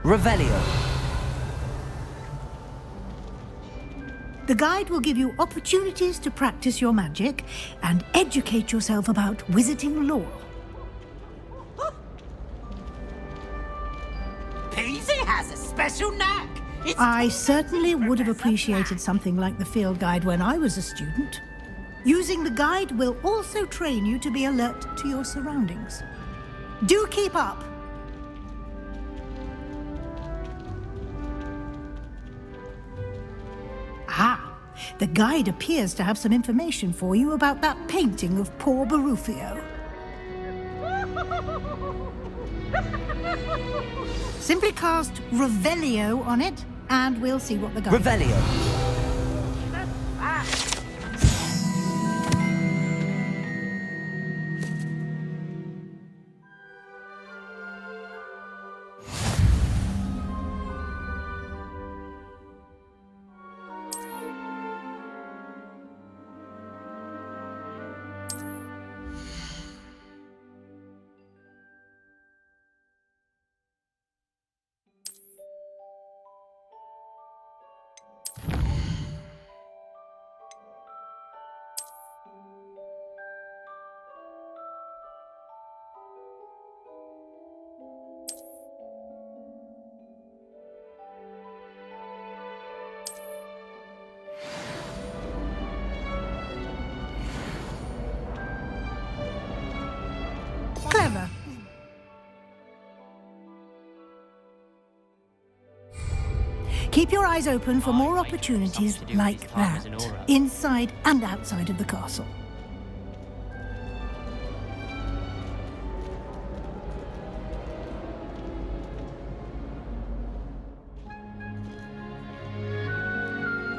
Revelio. The guide will give you opportunities to practice your magic and educate yourself about wizarding lore. Peasy has a special knack. I certainly would have appreciated something like the field guide when I was a student. Using the guide will also train you to be alert to your surroundings. Do keep up! Ah, the guide appears to have some information for you about that painting of poor Barufio. Simply cast Revelio on it, and we'll see what the guide... Revelio. Clever. Keep your eyes open for more opportunities like that, inside and outside of the castle.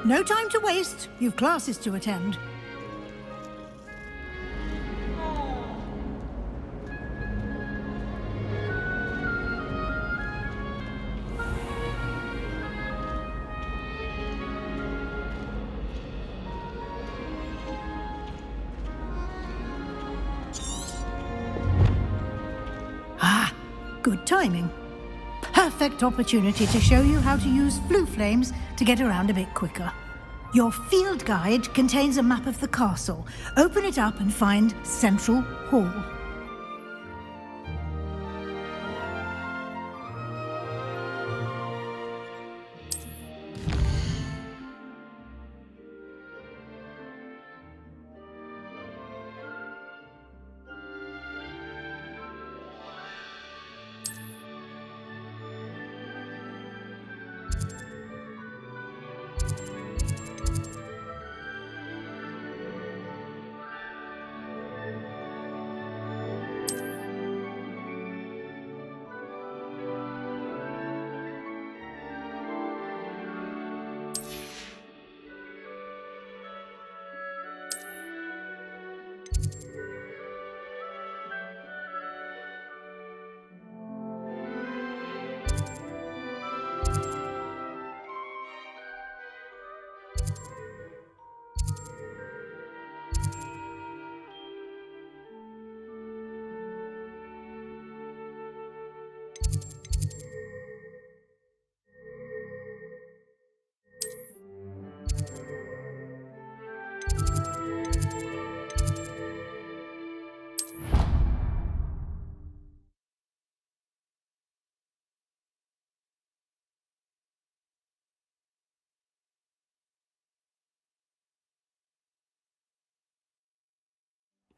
No time to waste. You've classes to attend. Good timing. Perfect opportunity to show you how to use flue flames to get around a bit quicker. Your field guide contains a map of the castle. Open it up and find Central Hall.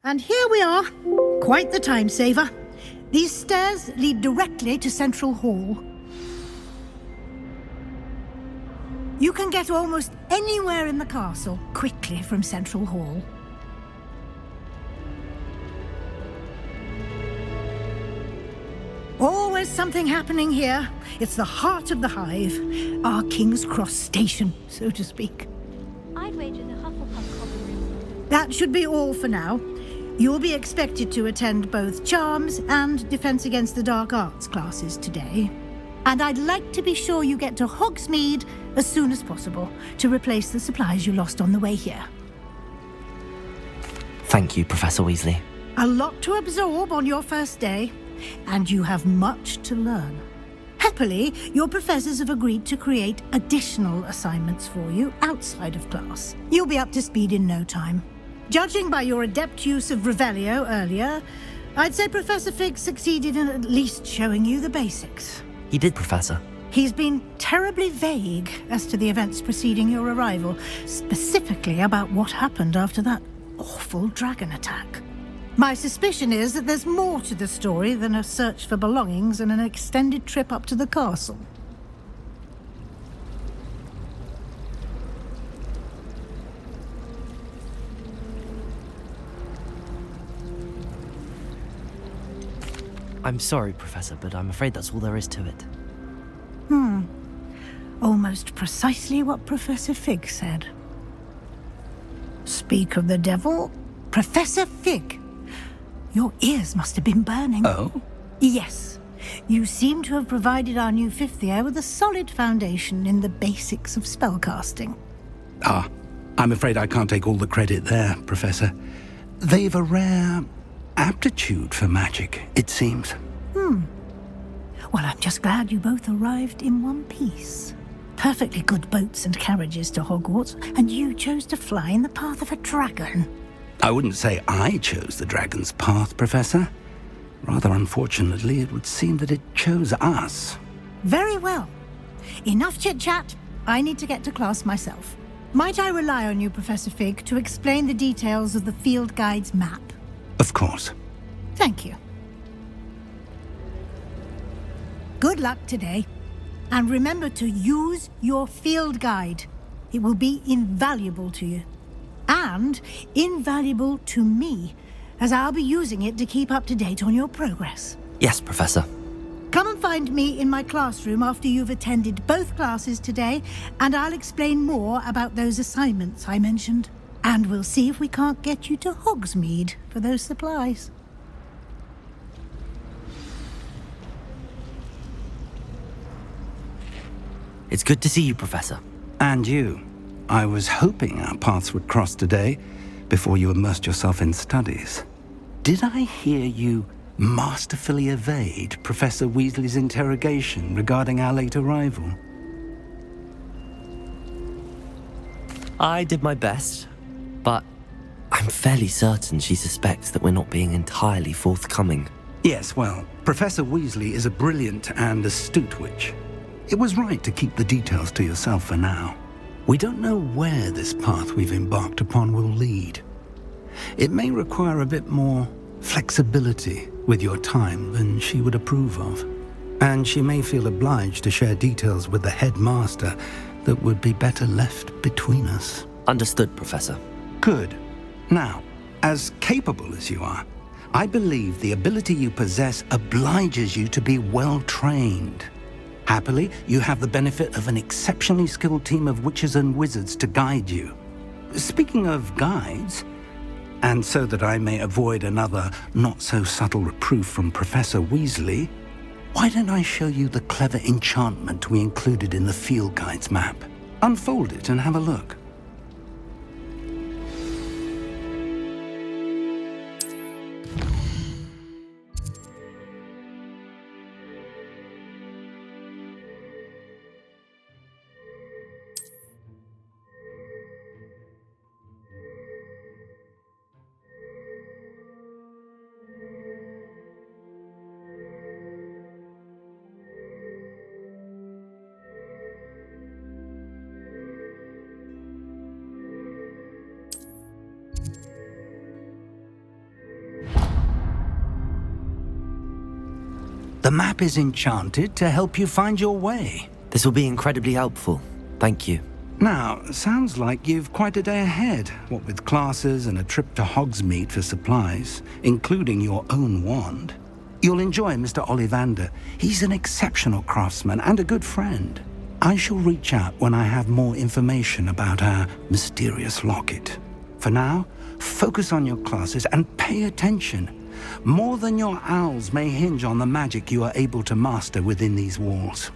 And here we are. Quite the time saver. These stairs lead directly to Central Hall. You can get almost anywhere in the castle quickly from Central Hall. Always something happening here. It's the heart of the hive. Our King's Cross station, so to speak. I'd wager the Hufflepuff coffee room. That should be all for now. You'll be expected to attend both Charms and Defense Against the Dark Arts classes today. And I'd like to be sure you get to Hogsmeade as soon as possible to replace the supplies you lost on the way here. Thank you, Professor Weasley. A lot to absorb on your first day, and you have much to learn. Happily, your professors have agreed to create additional assignments for you outside of class. You'll be up to speed in no time. Judging by your adept use of Revelio earlier, I'd say Professor Fig succeeded in at least showing you the basics. He did, Professor. He's been terribly vague as to the events preceding your arrival, specifically about what happened after that awful dragon attack. My suspicion is that there's more to the story than a search for belongings and an extended trip up to the castle. I'm sorry, Professor, but I'm afraid that's all there is to it. Almost precisely what Professor Fig said. Speak of the devil, Professor Fig. Your ears must have been burning. Oh? Yes. You seem to have provided our new fifth year with a solid foundation in the basics of spellcasting. Ah, I'm afraid I can't take all the credit there, Professor. They've a rare aptitude for magic, it seems. Well, I'm just glad you both arrived in one piece. Perfectly good boats and carriages to Hogwarts, and you chose to fly in the path of a dragon. I wouldn't say I chose the dragon's path, Professor. Rather unfortunately, it would seem that it chose us. Very well. Enough chit-chat. I need to get to class myself. Might I rely on you, Professor Fig, to explain the details of the field guide's map? Of course. Thank you. Good luck today. And remember to use your field guide. It will be invaluable to you. And invaluable to me, as I'll be using it to keep up to date on your progress. Yes, Professor. Come and find me in my classroom after you've attended both classes today, and I'll explain more about those assignments I mentioned. And we'll see if we can't get you to Hogsmeade for those supplies. It's good to see you, Professor. And you. I was hoping our paths would cross today, before you immersed yourself in studies. Did I hear you masterfully evade Professor Weasley's interrogation regarding our late arrival? I did my best, but I'm fairly certain she suspects that we're not being entirely forthcoming. Yes, well, Professor Weasley is a brilliant and astute witch. It was right to keep the details to yourself for now. We don't know where this path we've embarked upon will lead. It may require a bit more flexibility with your time than she would approve of. And she may feel obliged to share details with the headmaster that would be better left between us. Understood, Professor. Good. Now, as capable as you are, I believe the ability you possess obliges you to be well trained. Happily, you have the benefit of an exceptionally skilled team of witches and wizards to guide you. Speaking of guides, and so that I may avoid another not-so-subtle reproof from Professor Weasley, why don't I show you the clever enchantment we included in the field guide's map? Unfold it and have a look. The map is enchanted to help you find your way. This will be incredibly helpful. Thank you. Now, sounds like you've quite a day ahead, what with classes and a trip to Hogsmeade for supplies, including your own wand. You'll enjoy Mr. Ollivander. He's an exceptional craftsman and a good friend. I shall reach out when I have more information about our mysterious locket. For now, focus on your classes and pay attention. More than your owls may hinge on the magic you are able to master within these walls.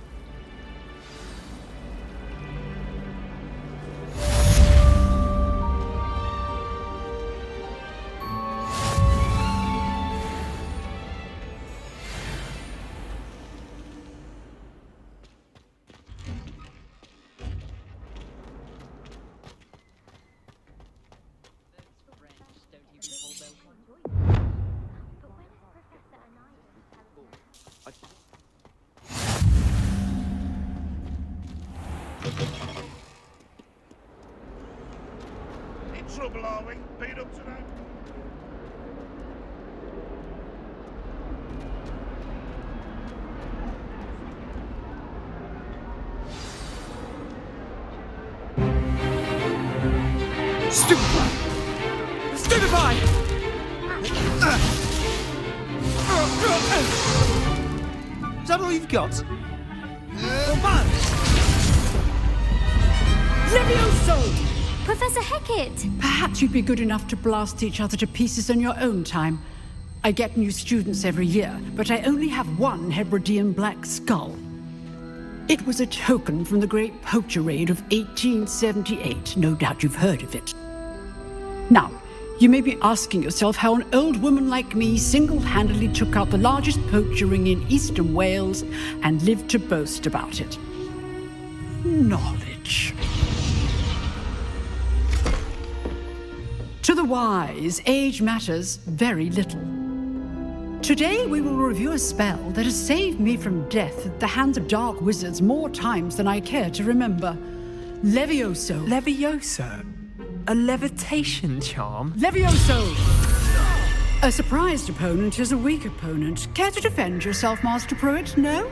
In trouble, are we? Beat up today? Stupefy! Stupefy! Is that all you've got? Levioso! Professor Hecat! Perhaps you'd be good enough to blast each other to pieces in your own time. I get new students every year, but I only have one Hebridean black skull. It was a token from the Great Poacher Raid of 1878. No doubt you've heard of it. Now, you may be asking yourself how an old woman like me single-handedly took out the largest poacher ring in eastern Wales and lived to boast about it. Knowledge. To the wise, age matters very little. Today we will review a spell that has saved me from death at the hands of dark wizards more times than I care to remember. Levioso. Levioso? A levitation charm? Levioso! A surprised opponent is a weak opponent. Care to defend yourself, Master Pruitt? No?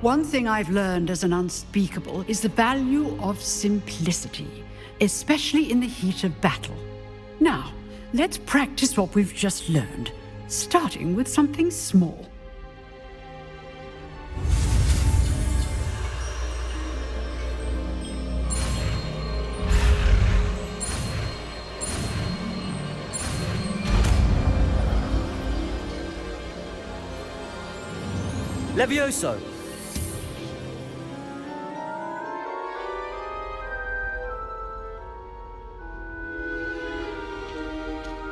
One thing I've learned as an unspeakable is the value of simplicity, especially in the heat of battle. Now, let's practice what we've just learned, starting with something small. Levioso!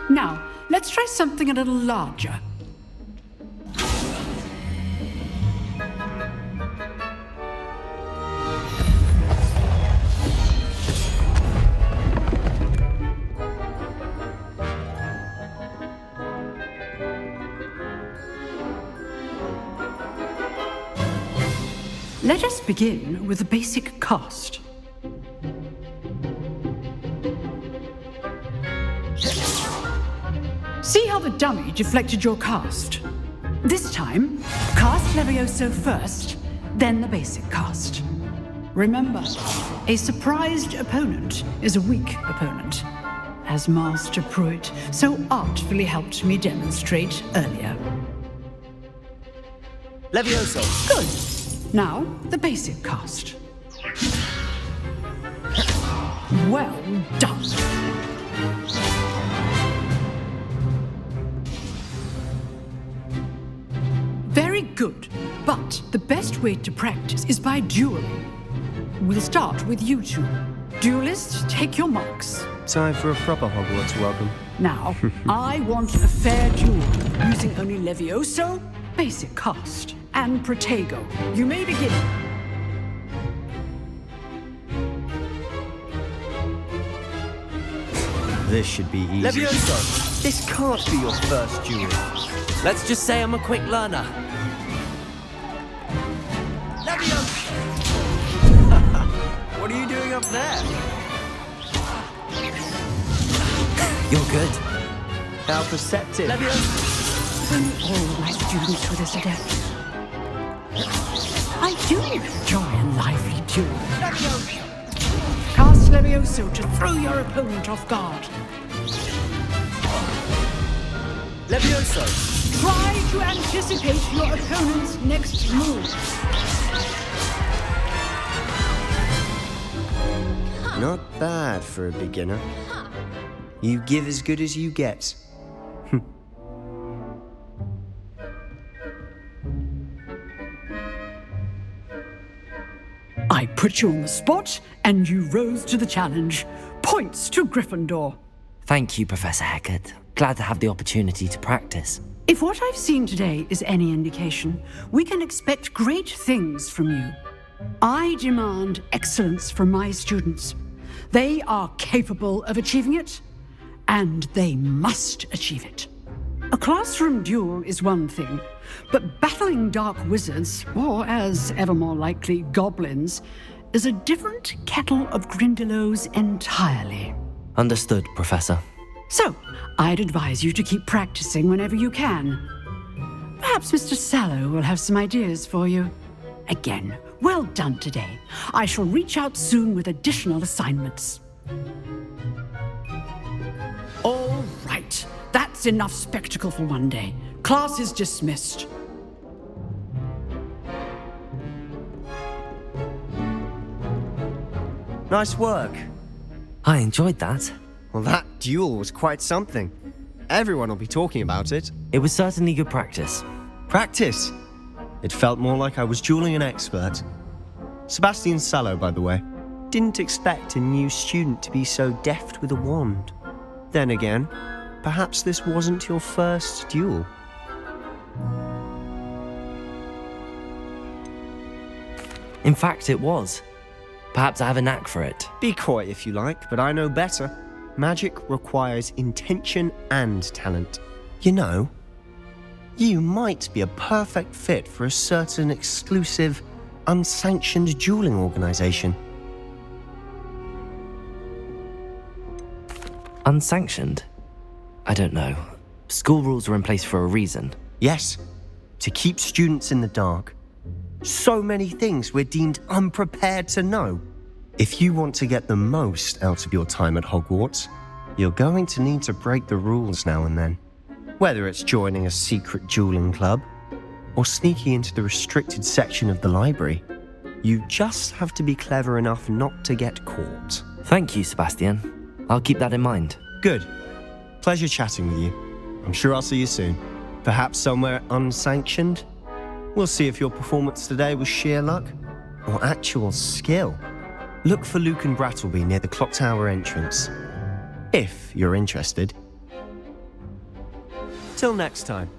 Now, let's try something a little larger. Let us begin with the basic cast. See how the dummy deflected your cast? This time, cast Levioso first, then the basic cast. Remember, a surprised opponent is a weak opponent, as Master Pruitt so artfully helped me demonstrate earlier. Levioso! Good. Now, the basic cast. Well done. Very good, but the best way to practice is by dueling. We'll start with you two. Duelists, take your marks. Time for a proper Hogwarts welcome. Now, I want a fair duel, using only Levioso, basic cast, and Protego. You may begin. This should be easy. Levioso! This can't be your first duel. Let's just say I'm a quick learner. Levioso! What are you doing up there? You're good. How perceptive. Levioso! All my students were this adept. I do enjoy a lively duel. Cast Levioso to throw your opponent off guard. Levioso! Try to anticipate your opponent's next move. Not bad for a beginner. You give as good as you get. I put you on the spot, and you rose to the challenge. Points to Gryffindor. Thank you, Professor Hecat. Glad to have the opportunity to practice. If what I've seen today is any indication, we can expect great things from you. I demand excellence from my students. They are capable of achieving it, and they must achieve it. A classroom duel is one thing, but battling dark wizards, or as ever more likely, goblins, is a different kettle of Grindylows entirely. Understood, Professor. So, I'd advise you to keep practicing whenever you can. Perhaps Mr. Sallow will have some ideas for you. Again, well done today. I shall reach out soon with additional assignments. All right, that's enough spectacle for one day. Class is dismissed. Nice work. I enjoyed that. Well, that duel was quite something. Everyone will be talking about it. It was certainly good practice. Practice? It felt more like I was dueling an expert. Sebastian Sallow, by the way. Didn't expect a new student to be so deft with a wand. Then again, perhaps this wasn't your first duel. In fact, it was. Perhaps I have a knack for it. Be coy if you like, but I know better. Magic requires intention and talent. You know, you might be a perfect fit for a certain exclusive, unsanctioned dueling organization. Unsanctioned? I don't know. School rules are in place for a reason. Yes, to keep students in the dark. So many things we're deemed unprepared to know. If you want to get the most out of your time at Hogwarts, you're going to need to break the rules now and then. Whether it's joining a secret dueling club or sneaking into the restricted section of the library, you just have to be clever enough not to get caught. Thank you, Sebastian. I'll keep that in mind. Good. Pleasure chatting with you. I'm sure I'll see you soon. Perhaps somewhere unsanctioned? We'll see if your performance today was sheer luck or actual skill. Look for Luke and Brattleby near the clock tower entrance, if you're interested. Till next time.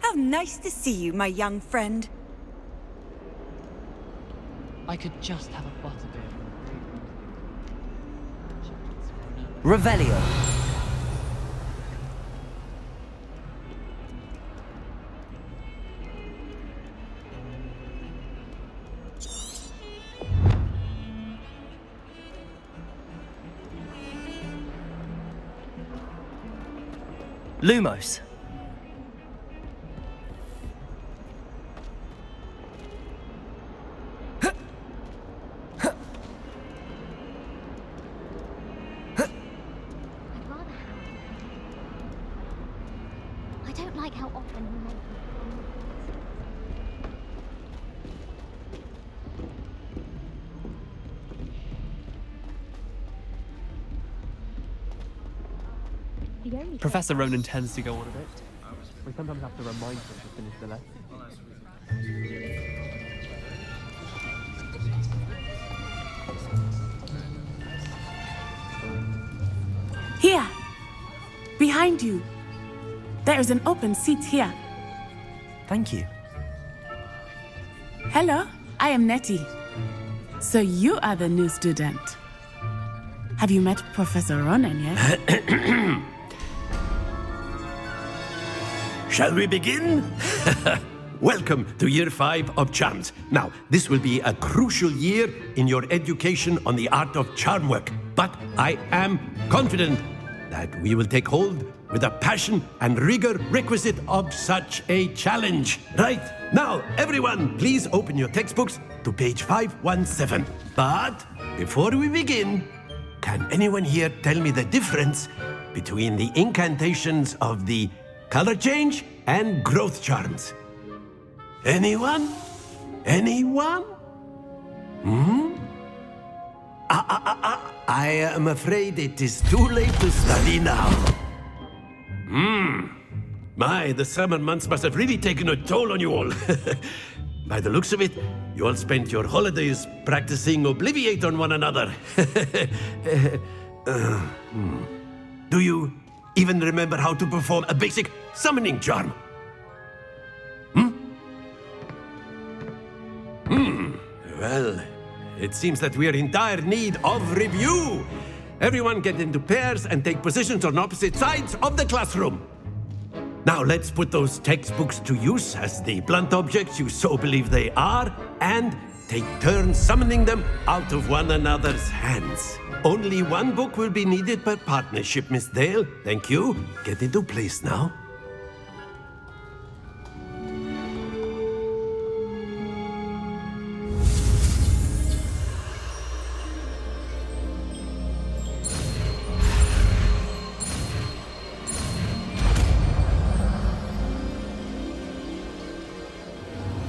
How nice to see you, my young friend. I could just have a butterbeer. Revelio. Lumos. Professor Ronan tends to go on a bit. We sometimes have to remind him to finish the lesson. Here! Behind you! There is an open seat here. Thank you. Hello, I am Nettie. So you are the new student. Have you met Professor Ronan yet? Shall we begin? Welcome to Year 5 of Charms. Now, this will be a crucial year in your education on the art of charm work, but I am confident that we will take hold with the passion and rigor requisite of such a challenge. Right, now, everyone, please open your textbooks to page 517. But before we begin, can anyone here tell me the difference between the incantations of the color change and growth charms? Anyone? Anyone? I am afraid it is too late to study now. My, the summer months must have really taken a toll on you all. By the looks of it, you all spent your holidays practicing Obliviate on one another. Do you even remember how to perform a basic summoning charm? Well, it seems that we are in dire need of review. Everyone get into pairs and take positions on opposite sides of the classroom. Now let's put those textbooks to use as the blunt objects you so believe they are, and take turns summoning them out of one another's hands. Only one book will be needed per partnership, Miss Dale. Thank you. Get into place now.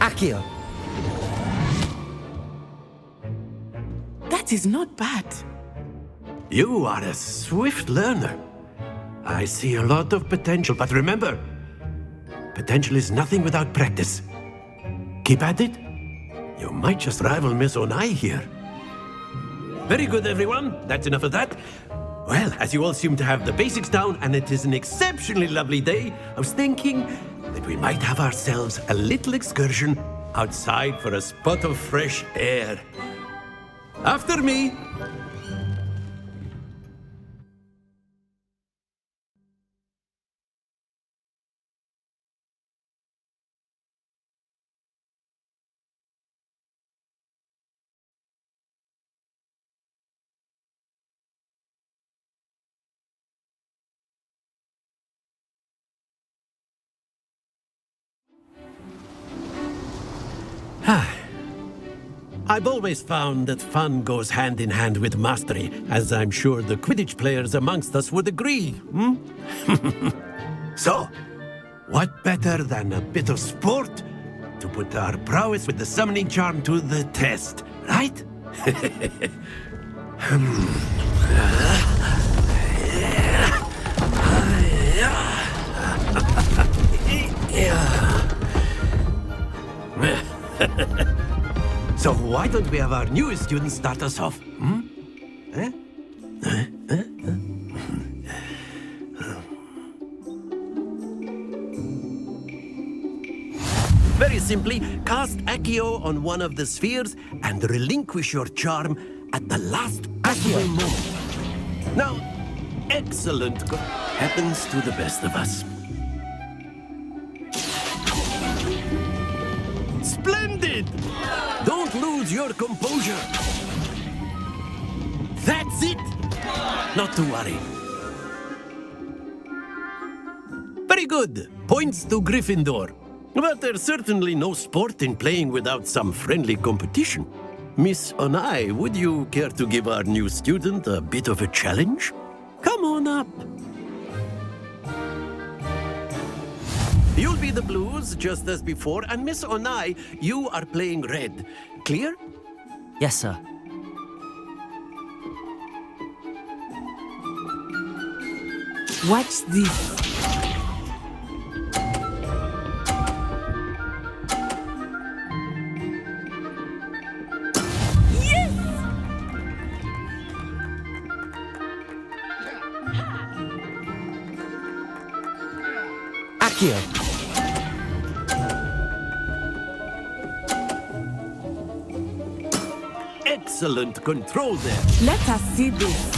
Akio. That is not bad. You are a swift learner. I see a lot of potential, but remember, potential is nothing without practice. Keep at it. You might just rival Miss Onai here. Very good, everyone. That's enough of that. Well, as you all seem to have the basics down, and it is an exceptionally lovely day, I was thinking that we might have ourselves a little excursion outside for a spot of fresh air. After me. I've always found that fun goes hand in hand with mastery, as I'm sure the Quidditch players amongst us would agree, So, what better than a bit of sport to put our prowess with the summoning charm to the test, right? So why don't we have our newest student start us off? Very simply, cast Accio on one of the spheres and relinquish your charm at the last possible moment. Now, excellent happens to the best of us. Splendid! Don't lose your composure. That's it! Not to worry. Very good. Points to Gryffindor. But there's certainly no sport in playing without some friendly competition. Miss Onai, would you care to give our new student a bit of a challenge? Come on up. You'll be the blues, just as before, and Miss Onai, you are playing red. Clear? Yes, sir. Watch this. Akio. Excellent control there. Let us see this.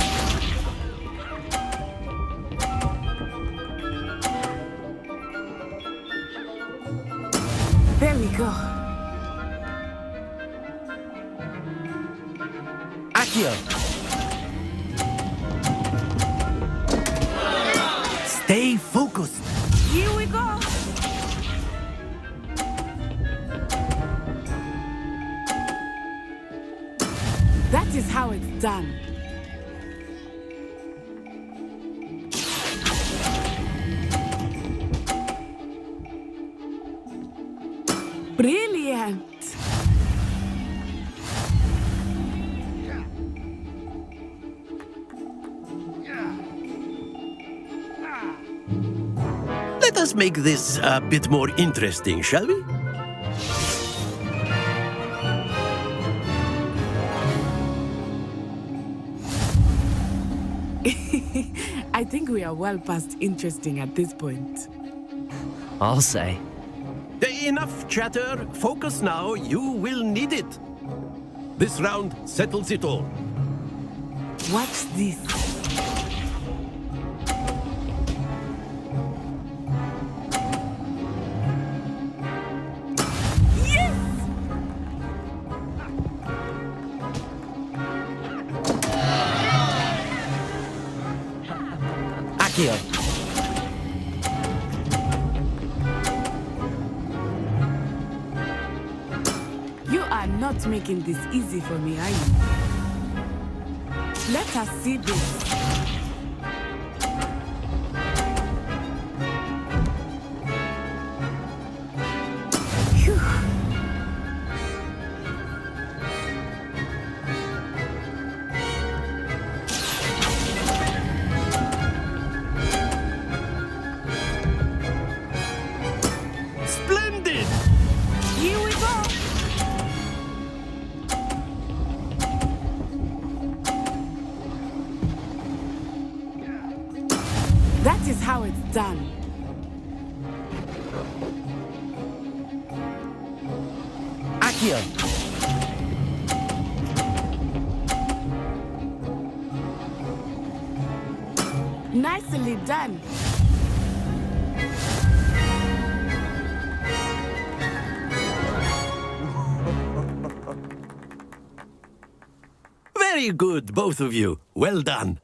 There we go. Akio. Stay focused. Here we go. That is how it's done. Brilliant. Let us make this a bit more interesting, shall we? I think we are well past interesting at this point. I'll say. Enough chatter. Focus now. You will need it. This round settles it all. Watch this. Akio. You are not making this easy for me, are you? Let us see this. Phew. Splendid! Here we go. That is how it's done. Akio. Nicely done. Very good, both of you. Well done.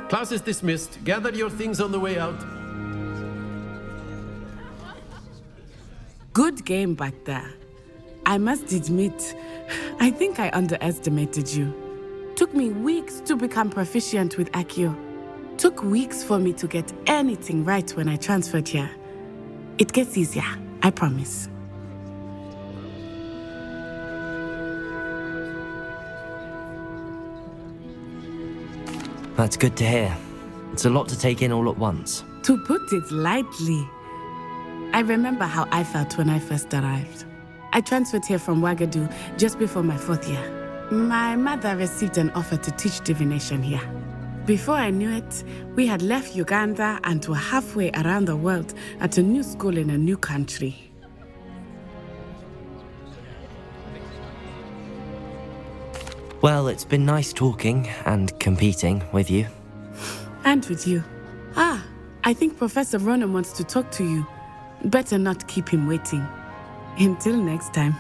Class is dismissed. Gather your things on the way out. Good game back there. I must admit, I think I underestimated you. Took me weeks to become proficient with Akio. Took weeks for me to get anything right when I transferred here. It gets easier, I promise. That's good to hear. It's a lot to take in all at once. To put it lightly, I remember how I felt when I first arrived. I transferred here from Ouagadougou just before my 4th year. My mother received an offer to teach divination here. Before I knew it, we had left Uganda and were halfway around the world at a new school in a new country. Well, it's been nice talking and competing with you. And with you. Ah, I think Professor Ronan wants to talk to you. Better not keep him waiting. Until next time.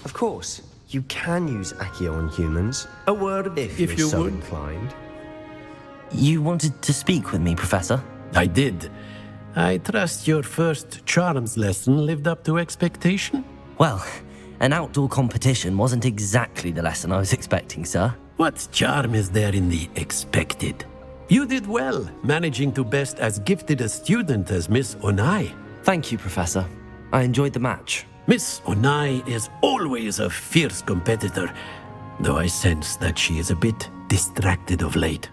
Of course, you can use Akio on humans. A word if you you're so would. inclined. You wanted to speak with me, Professor? I did. I trust your first charms lesson lived up to expectation? Well, an outdoor competition wasn't exactly the lesson I was expecting, sir. What charm is there in the expected? You did well, managing to best as gifted a student as Miss Onai. Thank you, Professor. I enjoyed the match. Miss Onai is always a fierce competitor, though I sense that she is a bit distracted of late.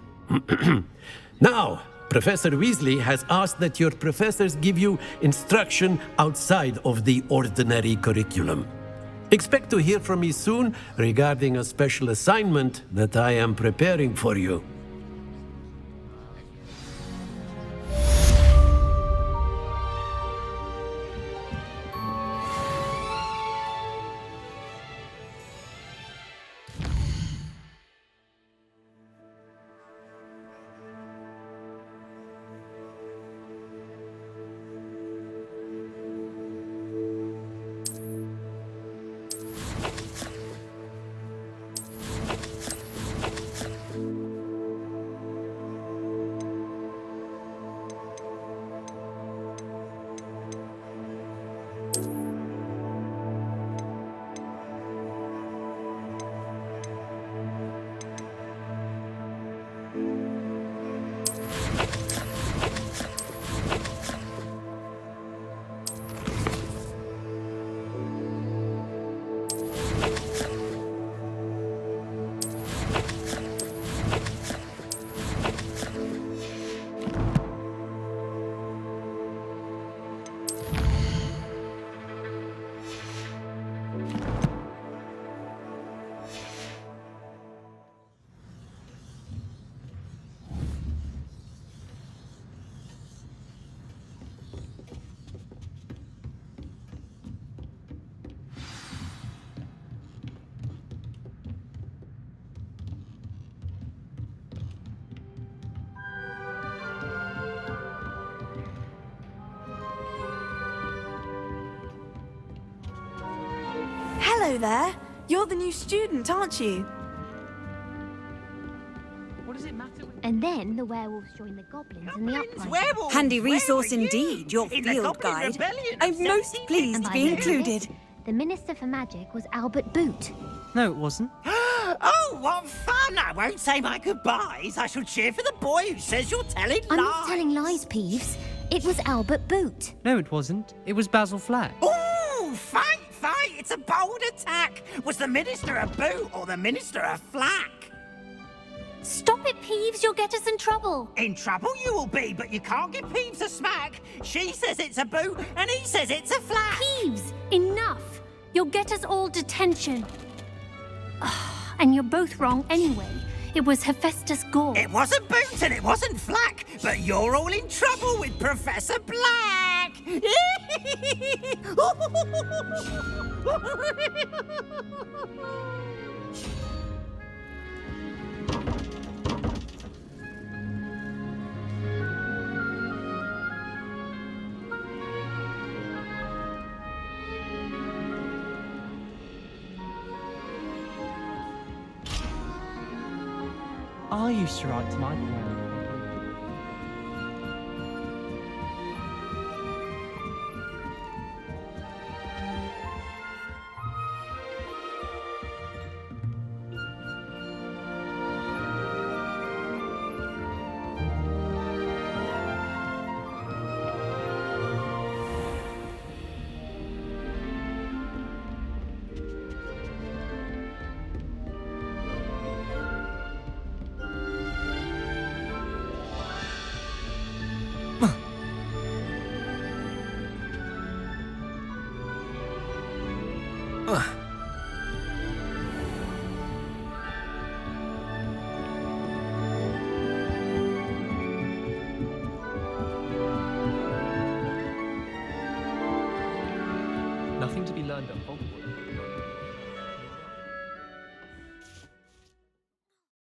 Now, Professor Weasley has asked that your professors give you instruction outside of the ordinary curriculum. Expect to hear from me soon regarding a special assignment that I am preparing for you. Hello there. You're the new student, aren't you? What does it matter? And then the werewolves join the goblins in the uprising. Werewolves! Handy Where resource were you? indeed, your In the field Goblin guide. Rebellion of I'm most 1750. pleased And to by be the end of included. it, the Minister for Magic was Albert Boot. No, it wasn't. Oh, what fun! I won't say my goodbyes. I shall cheer for the boy who says you're telling I'm lies. not telling lies, Peeves. It was Albert Boot. No, it wasn't. It was Basil Flack. Ooh, fight! It's a bold attack. Was the Minister a boot or the Minister a flack? Stop it, Peeves. You'll get us in trouble. In trouble you will be, but you can't give Peeves a smack. She says it's a boot, and he says it's a flack. Peeves, enough. You'll get us all detention. And you're both wrong anyway. It was Hephaestus Gore. It wasn't boot and it wasn't flack, but you're all in trouble with Professor Black. I used to write to my parents. Nothing to be learned at Hogwarts.